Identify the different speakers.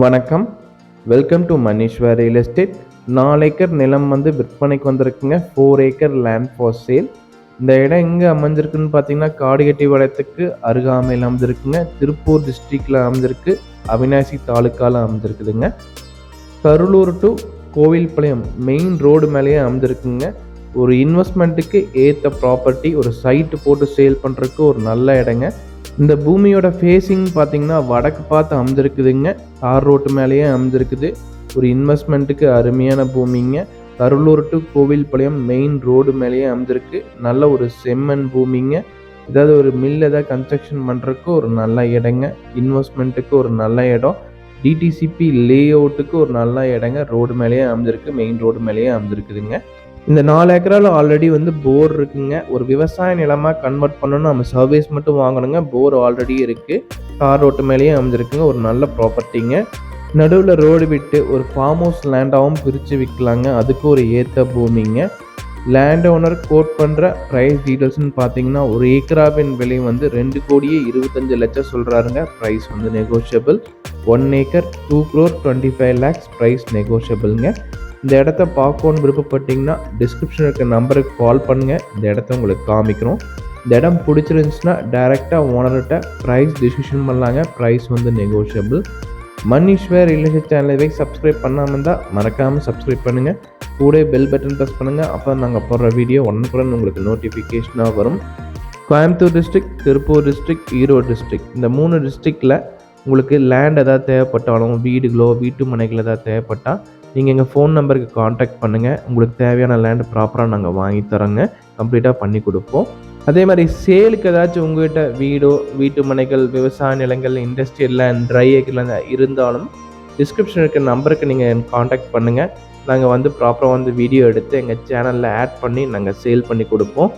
Speaker 1: வணக்கம். Welcome to Maneeswar real estate. 4 acre நிலம் விற்பனைக்கு வந்திருக்குங்க. 4 ஏக்கர் லேண்ட் ஃபார் சேல். இந்த இடம் எங்கே அமைஞ்சிருக்குன்னு பார்த்தீங்கன்னா, காடுகெட்டி வளத்துக்கு அருகாமையில் அமைஞ்சிருக்குங்க. திருப்பூர் டிஸ்ட்ரிக்டில் அமைஞ்சிருக்கு. அவினாசி தாலுக்காவில் அமைஞ்சிருக்குதுங்க. கருளூர் டு கோவில்பாளையம் மெயின் ரோடு மேலேயே அமைஞ்சிருக்குங்க. ஒரு இன்வெஸ்ட்மெண்ட்டுக்கு ஏற்ற ப்ராப்பர்ட்டி, ஒரு சைட்டு போட்டு சேல் பண்ணுறதுக்கு ஒரு நல்ல இடங்க. இந்த பூமியோட ஃபேஸிங் பார்த்தீங்கன்னா வடக்கு பார்த்து அமைஞ்சிருக்குதுங்க. தார் ரோட்டு மேலேயே அமைஞ்சிருக்குது. ஒரு இன்வெஸ்ட்மெண்ட்டுக்கு அருமையான பூமிங்க. கருளூர் டு கோவில்பாளையம் மெயின் ரோடு மேலேயே அமைஞ்சிருக்கு. நல்ல ஒரு செம்மண் பூமிங்க. ஏதாவது ஒரு மில் ஏதாவது கன்ஸ்ட்ரக்ஷன் பண்ணுறதுக்கு ஒரு நல்ல இடங்க. இன்வெஸ்ட்மெண்ட்டுக்கு ஒரு நல்ல இடம். டிடிசிபி லே அவுட்டுக்கு ஒரு நல்ல இடங்க. ரோடு மேலேயே அமைஞ்சிருக்கு. மெயின் ரோடு மேலேயே அமைஞ்சிருக்குதுங்க. இந்த 4 ஏக்கரால் ஆல்ரெடி போர் இருக்குங்க. ஒரு விவசாய நிலமாக கன்வெர்ட் பண்ணணும், நம்ம சர்வீஸ் மட்டும் வாங்கணுங்க. போர் ஆல்ரெடி இருக்குது. தார் ரோட்டு மேலேயே அமைஞ்சிருக்குங்க. ஒரு நல்ல ப்ராப்பர்ட்டிங்க. நடுவில் ரோடு விட்டு ஒரு ஃபார்ம் ஹவுஸ் லேண்டாகவும் பிரித்து விற்கலாங்க. அதுக்கு ஒரு ஏற்ற பூமிங்க. லேண்ட் ஓனர் கோட் பண்ணுற ப்ரைஸ் டீட்டெயில்ஸ்னு பார்த்தீங்கன்னா, ஒரு ஏக்கராவின் விலை 2,25,00,000 சொல்கிறாருங்க. Price negotiable. 1 ஏக்கர் 2,25,00,000 ப்ரைஸ் நெகோஷியபிள்ங்க. இந்த இடத்த பார்க்கணுன்னு விருப்பப்பட்டீங்கன்னா டிஸ்கிரிப்ஷன் இருக்க நம்பருக்கு கால் பண்ணுங்கள். இந்த இடத்த உங்களுக்கு காமிக்கிறோம். இந்த இடம் பிடிச்சிருந்துச்சுன்னா டைரெக்டாக ஓனர்கிட்ட ப்ரைஸ் டிஸ்கஷன் பண்ணலாங்க. Price negotiable. Maneeshwar real estate சேனலை சப்ஸ்கிரைப் பண்ணாமல் இருந்தால் மறக்காமல் சப்ஸ்கிரைப் பண்ணுங்கள். கூட பெல் பட்டன் ப்ரெஸ் பண்ணுங்கள். அப்போ நாங்கள் போடுற வீடியோ உடனுக்குடன் உங்களுக்கு நோட்டிஃபிகேஷனாக வரும். Coimbatore district, Tiruppur district, Erode district, இந்த 3 டிஸ்ட்ரிக்டில் உங்களுக்கு லேண்ட் ஏதாவது தேவைப்பட்டாலும், வீடுகளோ வீட்டு மனைகள் ஏதாவது தேவைப்பட்டால் நீங்கள் எங்கள் ஃபோன் நம்பருக்கு காண்டாக்ட் பண்ணுங்கள். உங்களுக்கு தேவையான லேண்டு ப்ராப்பராக நாங்கள் வாங்கி தரோங்க. கம்ப்ளீட்டாக பண்ணி கொடுப்போம். அதே மாதிரி சேலுக்கு ஏதாச்சும் உங்கள்கிட்ட வீடோ வீட்டு மனைகள், விவசாய நிலங்கள், இண்டஸ்ட்ரியல் லேண்ட், ட்ரை ஏக்கர்ல இருந்தாலும் டிஸ்கிரிப்ஷன் இருக்க நம்பருக்கு நீங்கள் காண்டாக்ட் பண்ணுங்கள். நாங்கள் ப்ராப்பராக வீடியோ எடுத்து எங்கள் சேனலில் ஆட் பண்ணி நாங்கள் சேல் பண்ணி கொடுப்போம்.